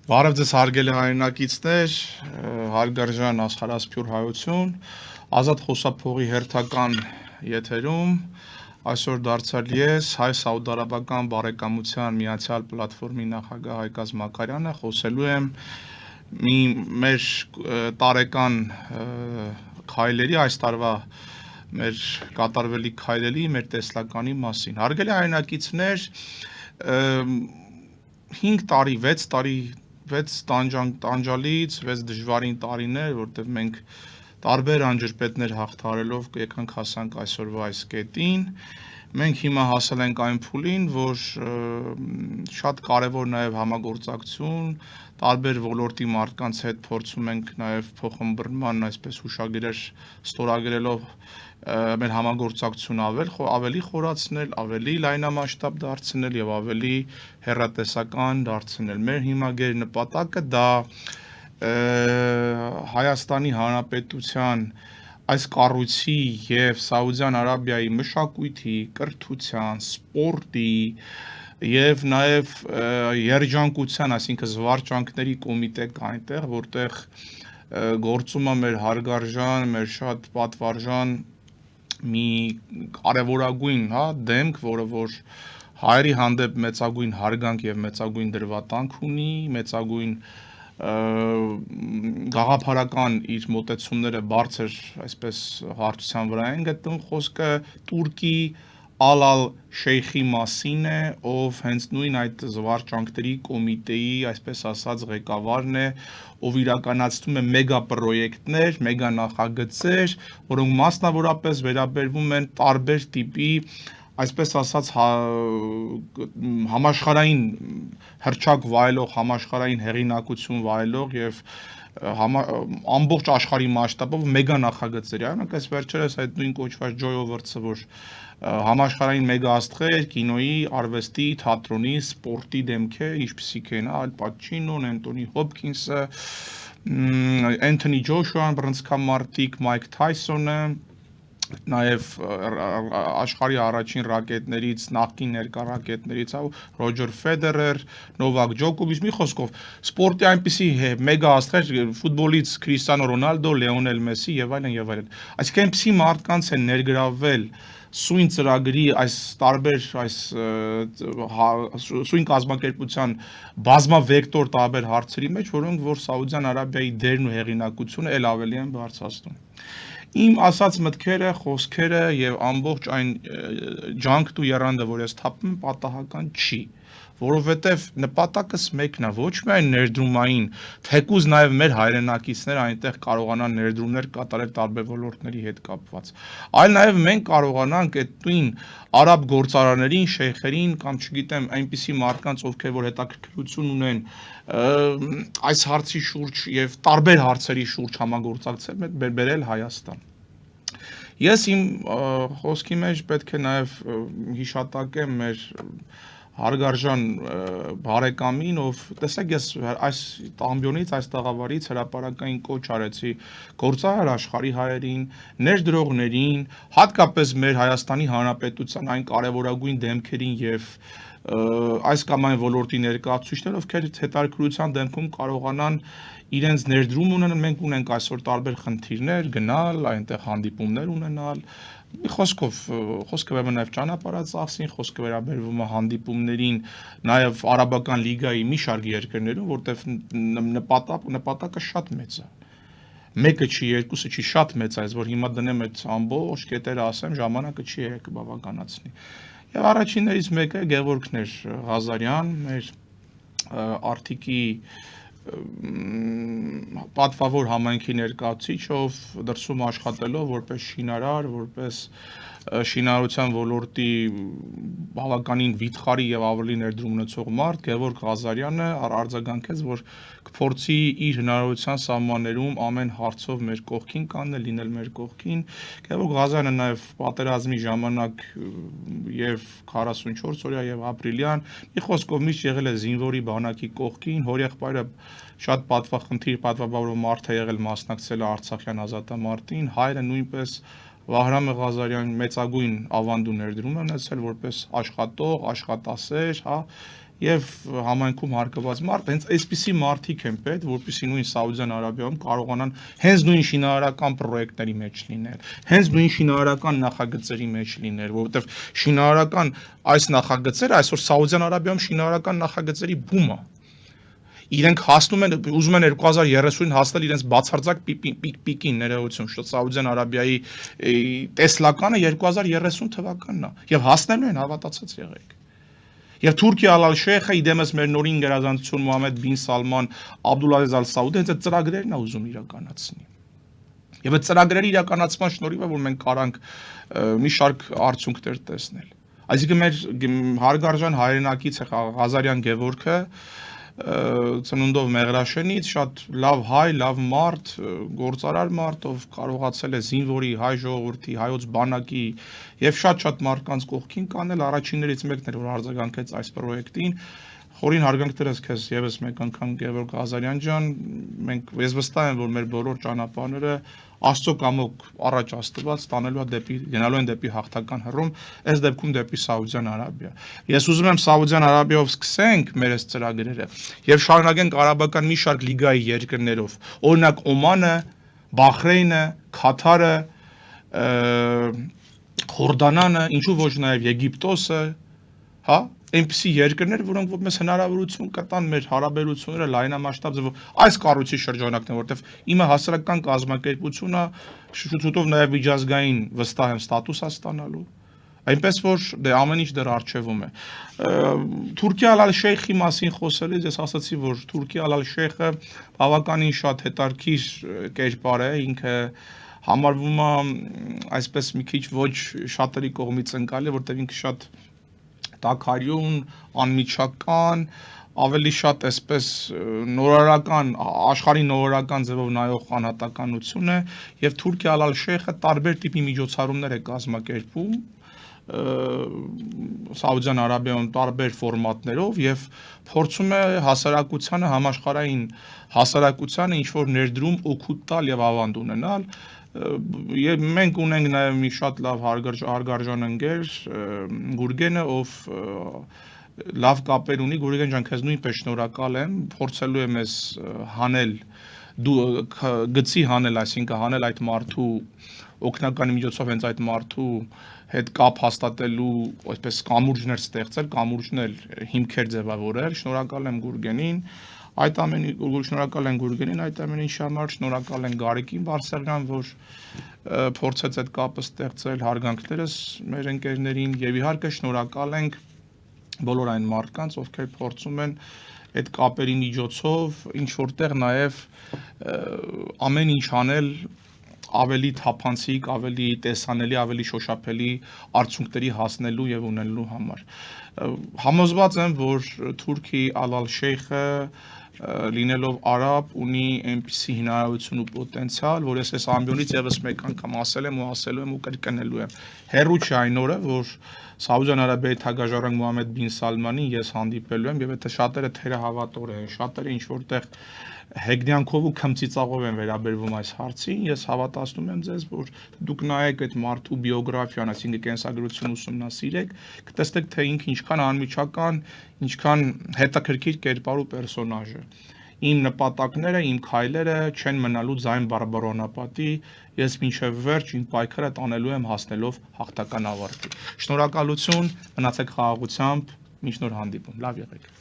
Բարև ձեզ հարգելի հայրենակիցներ, հարգարժան աշխարհասփյուր հայություն, ազատ խոսափողի հերթական եթերում այսօր դարձյալ ես հայ սաուդարաբական բարեկամության միացյալ պլատֆորմի նախագահ Հայկազ Մակարյանը խոսելու եմ մեր տարեկան քայլերի այս տարվա մեր կատարվելիք քայլերի մեր տեսլականի մասին։ Հարգելի հայրենակիցներ, 5 տարի, 6 տարի 6 տանջալից, 6 դժվարին տարիներ, որտեղ մենք տարբեր անջրպետներ հաղթարելով եկանք հասանք այսօրվա այս կետին, մենք հիմա հասել ենք այն փուլին, որ շատ կարևոր նաև համագործակցություն, տարբեր ոլորտի մարդկանց հետ փորձում ենք նաև փոխըմբռնման, այսպես հուշագիրեր ստորագրելով մեր համագործակցություն ավելի խորացնել, ավելի լայնամասշտաբ դարձնել եւ ավելի հեռատեսական դարձնել։ Մեր հիմա գեր նպատակը դա Հայաստանի Հանրապետության այս կառույցի եւ Սաուդյան Արաբիայի մշակույթի, կրթության, սպորտի եւ նաեւ երջանկության, այսինքն զվարճանքների կոմիտե կա այնտեղ, որտեղ գործում է մեր հարգարժան, մեր շատ պատվարժան մի կարևորագույն, դեմք, որը որ հայերի հանդեպ մեծագույն հարգանք եւ մեծագույն դրվատանք ունի, մեծագույն գաղափարական իր մոտեցումները բարձր, այսպես հարթության վրա են գտնվում, խոսքը Տուրկի Ալ-Շեյխի մասին է, ով հենց նույն այդ զվարճանքների կոմիտեի, այսպես ասած, ղեկավարն է, ով իրականացնում է մեգա պրոյեկտներ, մեգա նախագծեր, որոնք մասնավորապես վերաբերվում են տարբեր տիպի, այսպես ասած, համաշխարհային հռչակ վայելող, համաշխարհային հեղինակություն վայելող եւ ամբողջ աշխարհի մասշտաբով մեգա նախագծեր, այնոնք այս վերջերս այդ նույն կոչված Joy Awards-ը, որ համաշխարհային մեգա աստղեր, կինոյի, արվեստի, թատրոնի, սպորտի դեմքեր, ինչպիսիք են Ալ Պաչինոն, Անտոնի Հոփքինսը, Անթոնի Ջոշուան, բռնցքամարտիկ Մայք Թայսոնը, նաև աշխարհի առաջին ռակետներից, նախկին ներկա ռակետներից Ռոջեր Ֆեդերեր, Նովակ Ջոկովիչ, մի խոսքով, սպորտի այնպիսի մեգա աստղեր, ֆուտբոլից Քրիստիանո Ռոնալդո, Լեոնել Մեսսի եւ այլն եւ այլն։ Այսինքն այնպիսի մարդկանց են ներգրավել սույն ծրագրի այս տարբեր այս սույն կազմակերպության բազմավեկտոր տարբեր հարցերի մեջ, որոնք որ Սաուդյան Արաբիայի դերն ու հեղինակությունը ել ավելի են բարձրացնում։ Իմ ասած մտքերը, խոսքերը եւ ամբողջ այն ջանքն ու եռանդը, որ ես թափում եմ, պատահական չի, որովհետեւ նպատակս մեկն է, ոչ միայն ներդրումային, թեկուզ նաեւ մեր հայրենակիցները այնտեղ կարողանան ներդրումներ կատարել տարբեր ոլորտների հետ կապված, այլ նաեւ մենք կարողանանք այդ նույն արաբ գործարարներին, շեյխերին կամ չգիտեմ, այնպիսի մարդկանց, ովքեր որ հետաքրքրություն ունեն այս հարցի շուրջ եւ տարբեր հարցերի շուրջ համագործակցել բերել Հայաստան։ Ես իմ խոսքի մեջ պետք է նաեւ հիշատակեմ մեր հարգարժան բարեկամին, ով տեսեք ես այս ամբիոնից, այս տաղավարից հրապարակային կոչ արեցի գործարար աշխարհի հայերին, ներդրողներին, հատկապես մեր Հայաստանի Հանրապետության այն կարևորագույն դեմքերին եւ այս կամ այն ոլորտի ներկայացուցիչներ, ովքեր հետաքրքրության դեպքում կարողանան իրենց ներդրում ունենան, մենք ունենք այսօր տարբեր խնդիրներ, գնալ, այնտեղ հանդիպումներ ունենալ, մի խոսքով, խոսքը վերաբերում է նաև ճանապարհածախսին, խոսքը վերաբերվում է հանդիպումներին նաև Արաբական լիգայի մի շարք երկրներում, որտեղ նպատակը շատ մեծ է։ Մեկը չի, երկուսը չի, շատ մեծ է, որ հիմա դնեմ այդ ամբողջ կետերը ասեմ, ժամանակը չի կբավականացնի։ Եվ առաջիններից մեկը Գևորգն էր Ղազարյան, մեր Արթիկի պատվավոր համայնքի ներկայացուցիչ, ով դրսում աշխատելով որպես շինարար, որպես շինարարության ոլորտի բավականին վիթխարի եւ ավելի ներդրում ունեցող մարդ, Գևորգ Ղազարյանը արձագանքեց, որ կփորձի իր հնարավորության սահմաններում ամեն հարցով մեր կողքին կանգնել, լինել մեր կողքին։ Գևորգ Ղազարյանը նաեւ պատերազմի ժամանակ եւ 44 օրյա եւ ապրիլյան, մի խոսքով միշտ եղել է զինվորի բանակի կողքին, հորեղբայրը շատ պատվաբանող մարդ է եղել, մասնակցել է Արցախյան ազատամարտին, հայրը նույնպես Վահրամը Ղազարյան մեծագույն ավանդ ու ներդրում է ունեցել որպես աշխատող, աշխատասեր, եւ համայնքում հարկված մարդ, հենց այսպիսի մարդիկ են պետք, որպեսզի նույն Սաուդյան Արաբիայում կարողանան հենց նույն շինարարական պրոյեկտների մեջ լինել, հենց նույն շինարարական նախագծերի մեջ լինել, որովհետեւ շինարարական այս նախագծերը այսօր Սաուդյան Արաբիայում շինարարական նախագծերի բում է։ Իրենք հասնում են, ուզում են 2030-ին հասնել իրենց բացարձակ պիկին ներողություն, շուտ Սաուդյան Արաբիայի տեսլականը 2030 թվականն է եւ հասնելու են, հավատացած եղեք։ Եվ Թուրքիա Ալ-Շեյխը իդեմս մեր նորին գերազանցություն Մոհամեդ բին Սալման, Աբդուլազիզ Ալ-Սաուդը հենց այդ ծրագրերն է ուզում իրականացնի։ Եվ այդ ծրագրերի իրականացման շնորհիվ է, որ մենք կարանք մի շարք արդյունքներ տեսնել։ Այսինքն մեր հարգարժան հայրենակից Ղազարյան Գևորգը ծնունդով Մեղրաշենից շատ լավ հայ, լավ մարդ, գործարար մարդ, ով կարողացել է զինվորի, հայ ժողովրդի, հայոց բանակի եւ շատ մարդկանց կողքին կանել, առաջիններից մեկն էր, որ արձագանքեց այս պրոյեկտին։ Խորին հարգանք տերես քեզ եւս մեկ անգամ Գևորգ Ղազարյան ջան, ես վստահ եմ, որ մեր բոլոր ճանապարհները Աստծո կամոք առաջ Աստված գնալու են դեպի հաղթական հռոմ, այս դեպքում դեպի Սաուդյան Արաբիա։ Ես ուզում եմ Սաուդյան Արաբիայով սկսենք մեր այս ծրագրերը եւ շարունակենք արաբական մի շարք լիգայի երկրներով, օրինակ Օմանը, Բախրեյնը, Քաթարը, Հորդանանը, ինչու ոչ նաեւ Եգիպտոսը, հա, այնպիսի երկրներ, որոնք որ մեզ հնարավորություն կտան մեր հարաբերությունները լայնամասշտաբ ձևով այս կառույցի շրջանակն է, որտեվ իմը հասարակական կազմակերպությունը շուտով նաև միջազգային վստահ եմ ստատուս է ստանալու, այնպես որ դե ամեն ինչ դեռ առջևում է։ Թուրքիա Ալ-Շեյխի մասին խոսելիս ես ասացի, որ Թուրքիա Ալ-Շեյխը բավականին շատ հետաքրքիր կերպար է, ինքը համարվում է այսպես մի քիչ ոչ շատերի կողմից ընկալի, որտեղ ինքը շատ տաքարյուն, անմիջական, ավելի շատ այսպես նորարարական, աշխարհի նորարարական ձևով նայող անհատականություն է եւ Թուրքիա Ալ-Շեյխը տարբեր տիպի միջոցառումներ է կազմակերպում Սաուդյան Արաբիայում տարբեր ֆորմատներով եւ փորձում է հասարակությանը, համաշխարհային հասարակությանը ինչ որ ներդրում օգուտ տալ եւ ավանդ ունենալ Եվ մենք ունենք նաև մի շատ լավ հարգարժան ընկեր Գուրգենը, ով լավ կապեր ունի, Գուրգեն ջան, քեզ նույնպես շնորհակալ եմ, փորձելու եմ ես հանել, գծի հանել, այսինքն հանել այդ մարդու օգնականի միջոցով հենց այդ մարդու հետ կապ հաստատելու, այսպես կամուրջներ ստեղծել, կամուրջներ հիմքեր ձևավորել, շնորհակալ եմ Գուրգենին, այդ ամենի շնորհակալ են Գուրգենին, այդ ամենի համար շնորհակալ են Գարիկին Բարսեղյան, որ փորձեց այդ կապը ստեղծել, հարգանքներս մեր ընկերներին եւ իհարկե շնորհակալ ենք բոլոր այն մարդկանց, ովքեր փորձում են այդ կապերի միջոցով ինչ որտեղ նաեւ ամեն ինչ անել ավելի թափանցիկ, ավելի տեսանելի, ավելի շոշափելի արդյունքների հասնելու եւ ունենալու համար։ Համոզված եմ, որ Թուրքի Ալ-Շեյխը լինելով արաբ ունի այնպիսի հնարավորություն ու պոտենցիալ, որ ես այս ամբիոնից եւս մեկ անգամ ասել եմ ու ասելու եմ ու կրկնելու եմ։ Հերու չէ այն օրը, որ Սաուդյան Արաբիայի թագաժառանգ Մոհամեդ բին Սալմանին ես հանդիպելու եմ եւ եթե շատերը թերահավատոր են, շատերը ինչ որտեղ հեգնյանքով ու քմծիծաղով են վերաբերվում այս հարցին, ես հավատացնում եմ ձեզ, որ դուք նայեք այդ մարդու բիոգրաֆիան, այսինքն կենսագրություն ուսումնասիրեք, կտեսնեք թե ինքը ինչքան անմիջական, ինչքան հետաքրքիր կերպար ու պերսոնաժ է։ Իմ նպատակները, իմ քայլերը չեն մնալու ձայն բարբարոնապատի, ես մինչև վերջ իմ պայքարը տանելու եմ հասնելով հաղթական ավարտի։ Շնորհակալություն, մնացեք խաղաղությամբ, մինչ նոր հանդիպում, լավ եղեք։